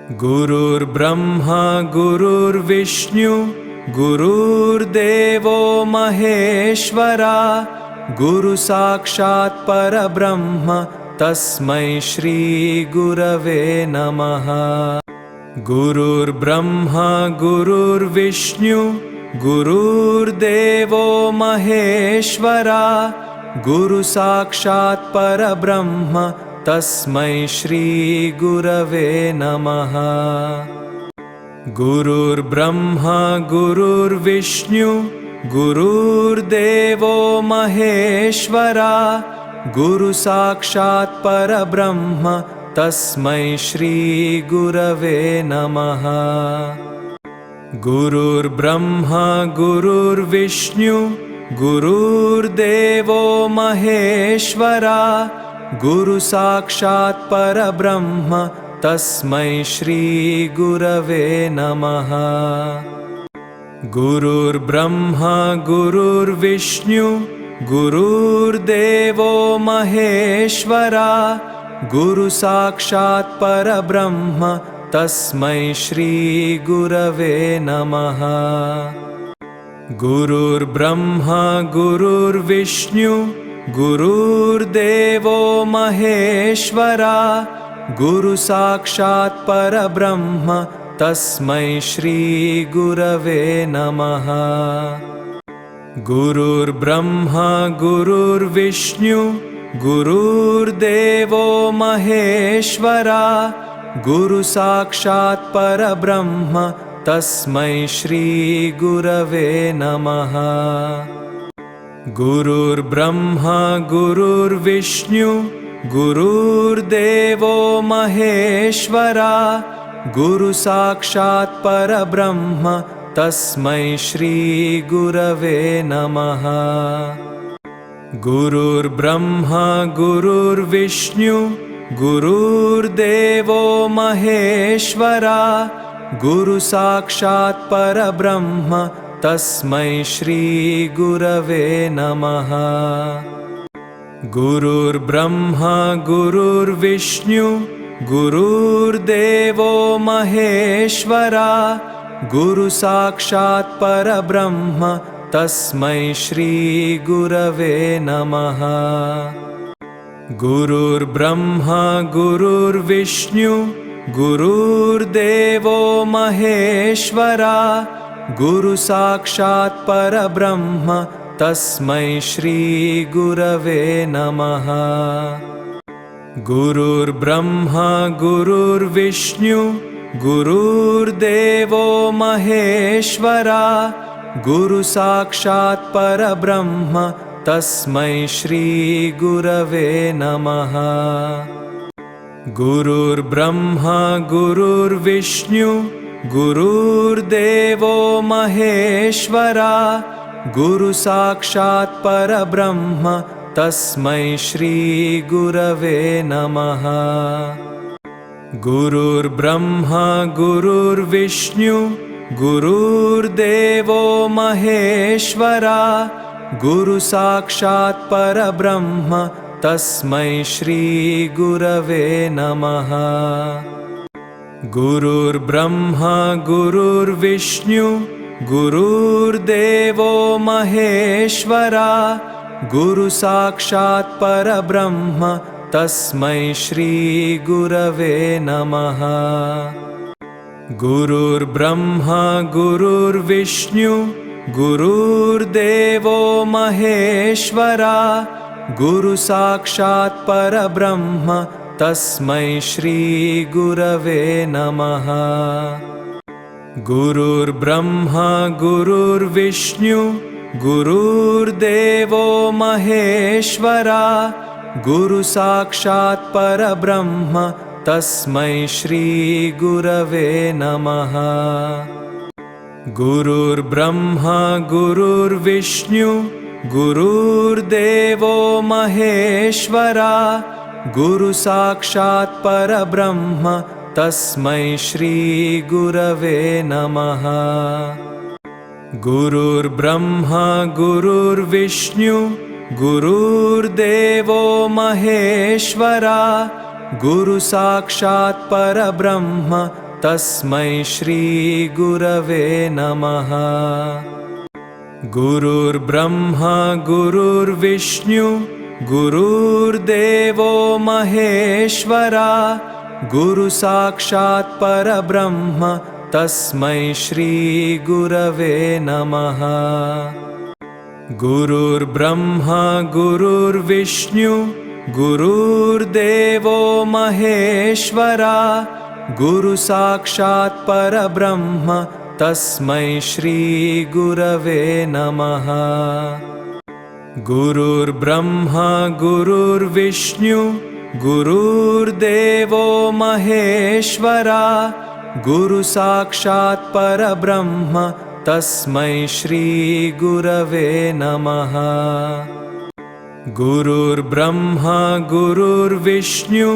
गुरुर्ब्रह्मा गुरुर्विष्णु गुरुर्देवो महेश्वरा गुरुसाक्षात् परब्रह्म तस्मै श्री गुरवे नमः। गुरुर्ब्रह्मा गुरुर्विष्णु गुरुर्देवो महेश्वरा गुरुसाक्षात् परब्रह्म तस्मै श्री गुरवे नमः। गुरुर्ब्रह्मा गुरुर्विष्णु गुरुर्देवो महेश्वरा गुरुसाक्षात् परब्रह्म तस्मै श्री गुरवे नमः। गुरुर्ब्रह्मा गुरुर्विष्णु गुरुर्देवो महेश्वरा गुरुसाक्षात् परब्रह्म तस्मै श्री गुरवे नमः। गुरुर्ब्रह्मा गुरुर्विष्णु गुरुर्देवो महेश्वरा गुरुसाक्षात् परब्रह्म तस्मै श्री गुरवे नमः। गुरुर्ब्रह्मा गुरुर्विष्णु गुरुर्देवो महेश्वरा गुरुसाक्षात् परब्रह्म तस्मै श्री गुरवे नमः। गुरुर्ब्रह्मा गुरुर्विष्णु गुरुर्देवो महेश्वरा गुरुसाक्षात् परब्रह्म तस्मै श्री गुरवे नमः। गुरुर्ब्रह्मा गुरुर्विष्णु गुरुर्देवो महेश्वरा गुरुसाक्षात् परब्रह्म तस्मै श्री गुरवे नमः। गुरुर्ब्रह्मा गुरुर्विष्णु गुरुर्देवो महेश्वरा गुरुसाक्षात् परब्रह्म तस्मै श्री गुरवे नमः। गुरुर्ब्रह्मा गुरुर्विष्णु गुरुर्देवो महेश्वरा गुरुसाक्षात् परब्रह्म तस्मै श्री गुरवे नमः। गुरुर्ब्रह्मा गुरुर्विष्णु गुरुर्देवो महेश्वरा गुरुसाक्षात् परब्रह्म तस्मै श्री गुरवे नमः। गुरुर्ब्रह्मा गुरुर्विष्णु गुरुर्देवो महेश्वरा गुरुसाक्षात् परब्रह्म तस्मै श्री गुरवे नमः। गुरुर्ब्रह्मा गुरुर्विष्णु गुरुर्देवो महेश्वरा गुरुसाक्षात् परब्रह्म तस्मै श्री गुरवे नमः। गुरुर्ब्रह्मा गुरुर्विष्णु गुरुर्देवो महेश्वरा गुरुसाक्षात् परब्रह्म तस्मै श्री गुरवे नमः। गुरुर्ब्रह्मा गुरुर्विष्णु गुरुर्देवो महेश्वरा गुरुसाक्षात् परब्रह्म तस्मै श्री गुरवे नमः। गुरुर्ब्रह्मा गुरुर्विष्णु गुरुर्देवो महेश्वरा गुरुसाक्षात् परब्रह्म तस्मै श्री गुरवे नमः। गुरुर्ब्रह्मा गुरुर्विष्णु गुरुर्देवो महेश्वरा गुरुसाक्षात् परब्रह्म तस्मै श्री गुरवे नमः। गुरुर्ब्रह्मा गुरुर्विष्णु गुरुर्देवो महेश्वरा गुरुसाक्षात् परब्रह्म तस्मै श्री गुरवे नमः। गुरुर्ब्रह्मा गुरुर्विष्णु गुरुर्देवो महेश्वरा गुरुसाक्षात् परब्रह्म तस्मै श्रीगुरवे नमः। गुरुर्ब्रह्मा गुरुर्विष्णु गुरुर्देवो महेश्वरा गुरुसाक्षात् परब्रह्म तस्मै श्रीगुरवे नमः। गुरुर्ब्रह्मा गुरुर्विष्णु गुरुर्देवो महेश्वरा गुरुसाक्षात् परब्रह्म तस्मै श्रीगुरवे नमः। गुरुर्ब्रह्मा गुरुर्विष्णु गुरुर्देवो महेश्वरा गुरुसाक्षात् परब्रह्म तस्मै श्रीगुरवे नमः। गुरुर्ब्रह्मा गुरुर्विष्णु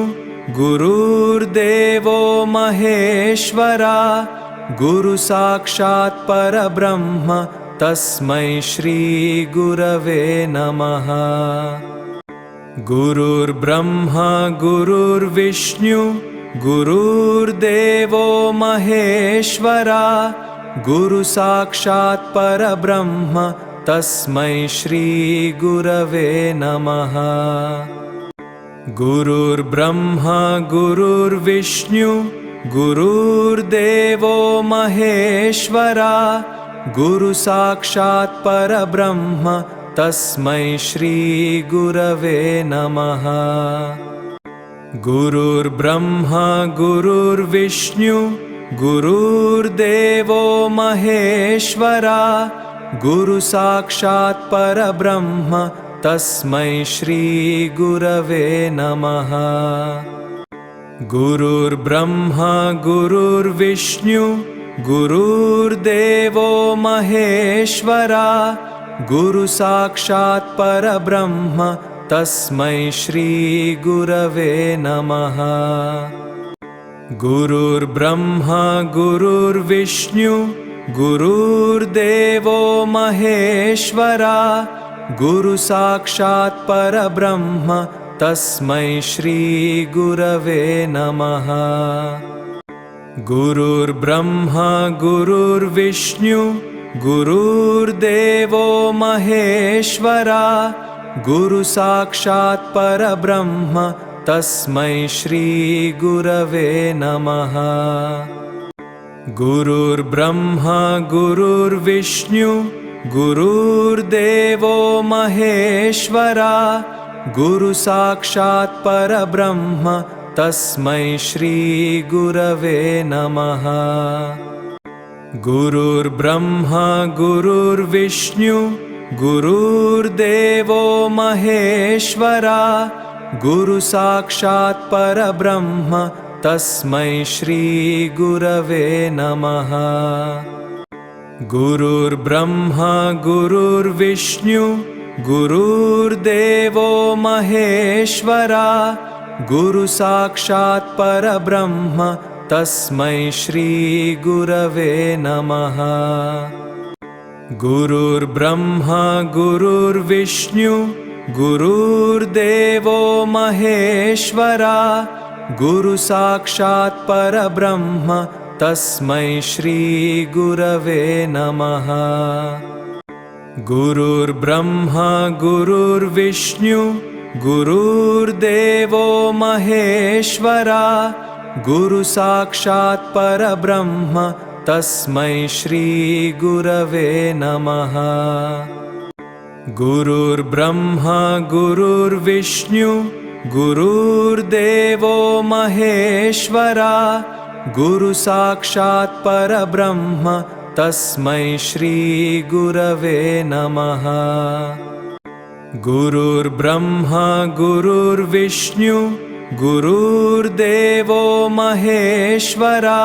गुरुर्देवो महेश्वरा गुरुसाक्षात् परब्रह्म तस्मै श्रीगुरवे नमः। गुरुर्ब्रह्मा गुरुर्विष्णु गुरुर्देवो महेश्वरा गुरुसाक्षात् परब्रह्म तस्मै श्रीगुरवे नमः। गुरुर्ब्रह्मा गुरुर्विष्णु गुरुर्देवो महेश्वरा गुरुसाक्षात् परब्रह्म तस्मै श्रीगुरवे नमः। गुरुर्ब्रह्मा गुरुर्विष्णु गुरुर्देवो महेश्वरा गुरुसाक्षात् परब्रह्म तस्मै श्रीगुरवे नमः। गुरुर्ब्रह्मा गुरुर्विष्णु गुरुर्देवो महेश्वरा गुरुसाक्षात् परब्रह्म तस्मै श्रीगुरवे नमः। गुरुर्ब्रह्मा गुरुर्विष्णु गुरुर्देवो महेश्वरा गुरुसाक्षात् परब्रह्म तस्मै श्रीगुरवे नमः। गुरुर्ब्रह्मा गुरुर्विष्णु गुरुर्देवो महेश्वरा गुरुसाक्षात् परब्रह्म तस्मै श्रीगुरवे नमः। गुरुर्ब्रह्मा गुरुर्विष्णु गुरुर्देवो महेश्वरा गुरुसाक्षात् परब्रह्म तस्मै श्रीगुरवे नमः। गुरुर्ब्रह्मा गुरुर्विष्णु गुरुर्देवो महेश्वरा गुरुसाक्षात् परब्रह्म तस्मै श्रीगुरवे नमः। गुरुर्ब्रह्मा गुरुर्विष्णु गुरुर्देवो महेश्वरा गुरुसाक्षात् परब्रह्म तस्मै श्रीगुरवे नमः। गुरुर्ब्रह्मा गुरुर्विष्णु गुरुर्देवो महेश्वरा गुरुसाक्षात् परब्रह्म तस्मै श्रीगुरवे नमः। गुरुर्ब्रह्मा गुरुर्विष्णु गुरुर्देवो महेश्वरा गुरुसाक्षात् परब्रह्म तस्मै श्रीगुरवे नमः। गुरुर्ब्रह्मा गुरुर्विष्णु गुरुर्देवो महेश्वरा गुरुसाक्षात् परब्रह्म तस्मै श्रीगुरवे नमः। गुरुर्ब्रह्मा गुरुर्विष्णु गुरुर्देवो महेश्वरा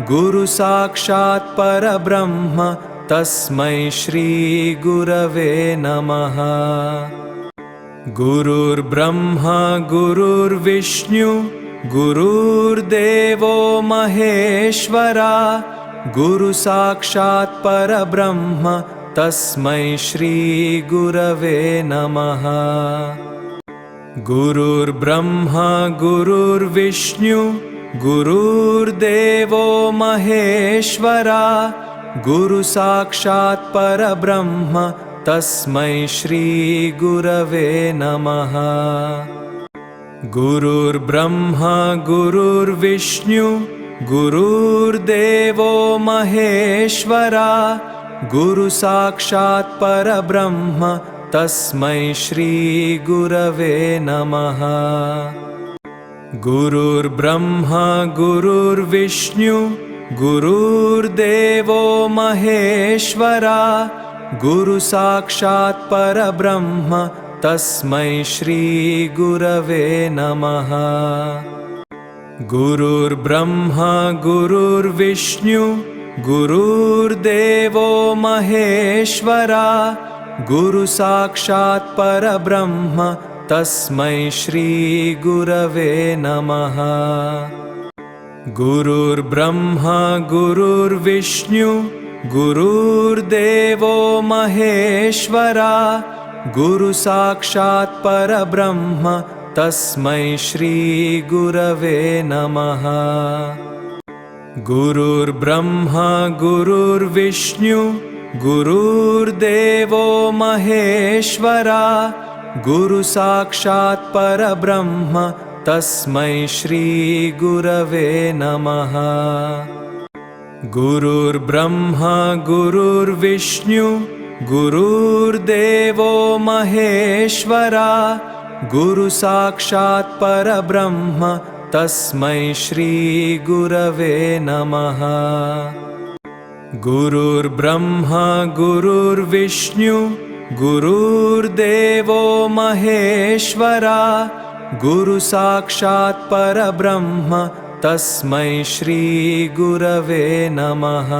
गुरुसाक्षात् परब्रह्म तस्मै श्रीगुरवे नमः। गुरुर्ब्रह्मा गुरुर्विष्णु गुरुर्देवो महेश्वरा गुरुसाक्षात् परब्रह्म तस्मै श्रीगुरवे नमः। गुरुर्ब्रह्मा गुरुर्विष्णु गुरुर्देवो महेश्वरा गुरुसाक्षात् परब्रह्म तस्मै श्रीगुरवे नमः। गुरुर्ब्रह्मा गुरुर्विष्णु गुरुर्देवो महेश्वरा गुरुसाक्षात् परब्रह्म तस्मै श्रीगुरवे नमः। गुरुर्ब्रह्मा गुरुर्विष्णु गुरुर्देवो महेश्वरा गुरुसाक्षात् परब्रह्म तस्मै श्रीगुरवे नमः। गुरुर्ब्रह्मा गुरुर्विष्णु गुरुर्देवो महेश्वरा गुरुसाक्षात् परब्रह्म तस्मै श्रीगुरवे नमः। गुरुर्ब्रह्मा गुरुर्विष्णु गुरुर्देवो महेश्वरा गुरुसाक्षात् परब्रह्म तस्मै श्रीगुरवे नमः। गुरुर्ब्रह्मा गुरुर्विष्णु गुरुर्देवो महेश्वरा गुरुसाक्षात् परब्रह्म तस्मै श्रीगुरवे नमः। गुरुर्ब्रह्मा गुरुर्विष्णु गुरुर्देवो महेश्वरा गुरुसाक्षात् परब्रह्म तस्मै श्रीगुरवे नमः। गुरुर्ब्रह्मा गुरुर्विष्णु गुरुर्देवो महेश्वरा गुरुसाक्षात् परब्रह्म तस्मै श्रीगुरवे नमः।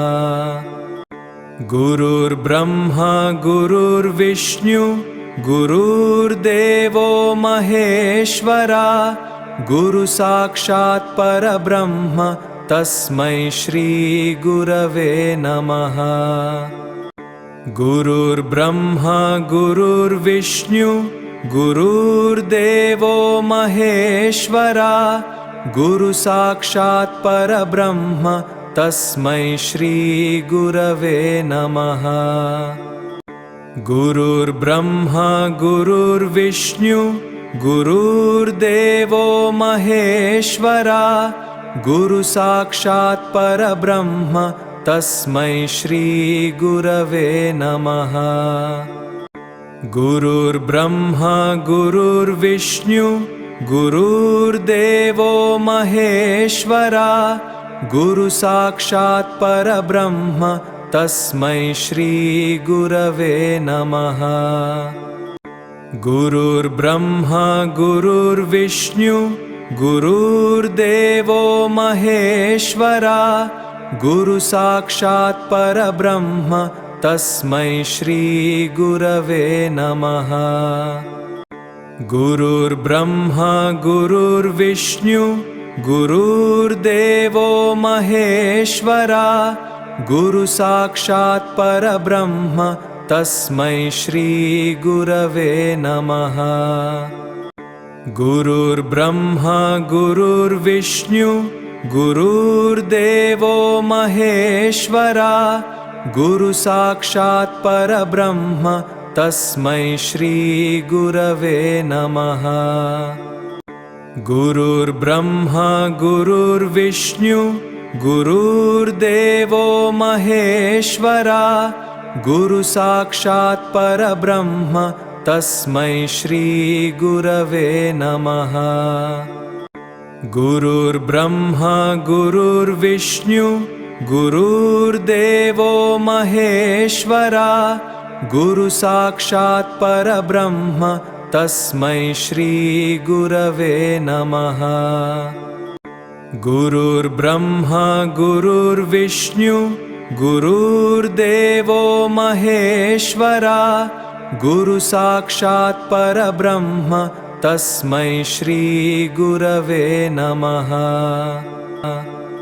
गुरुर्ब्रह्मा गुरुर्विष्णु गुरुर्देवो महेश्वरा गुरुसाक्षात् परब्रह्म तस्मै श्रीगुरवे नमः। गुरुर्ब्रह्मा गुरुर्विष्णु गुरुर्देवो महेश्वरा गुरुसाक्षात् परब्रह्म तस्मै श्रीगुरवे नमः। गुरुर्ब्रह्मा गुरुर्विष्णु गुरुर्देवो महेश्वरा गुरुसाक्षात् परब्रह्म तस्मै श्रीगुरवे नमः। गुरुर्ब्रह्मा गुरुर्विष्णु गुरुर्देवो महेश्वरा गुरुसाक्षात् परब्रह्म तस्मै श्रीगुरवे नमः। गुरुर्ब्रह्मा गुरुर्विष्णु गुरुर्देवो महेश्वरा गुरुसाक्षात् परब्रह्म तस्मै श्रीगुरवे नमः। गुरुर्ब्रह्मा गुरुर्विष्णु गुरुर्देवो महेश्वरा गुरुसाक्षात् परब्रह्म तस्मै श्रीगुरवे नमः। गुरुर्ब्रह्मा गुरुर्विष्णु गुरुर्देवो महेश्वरा गुरुसाक्षात् परब्रह्म तस्मै श्रीगुरवे नमः। गुरुर्ब्रह्मा गुरुर्विष्णु गुरुर्देवो महेश्वरा गुरुसाक्षात् परब्रह्म तस्मै श्रीगुरवे नमः। गुरुर्ब्रह्मा गुरुर्विष्णु गुरुर्देवो महेश्वरा गुरुसाक्षात् परब्रह्म तस्मै श्रीगुरवे नमः। गुरुर्ब्रह्मा गुरुर्विष्णु गुरुर्देवो महेश्वरा गुरुसाक्षात् परब्रह्म तस्मै श्रीगुरवे नमः।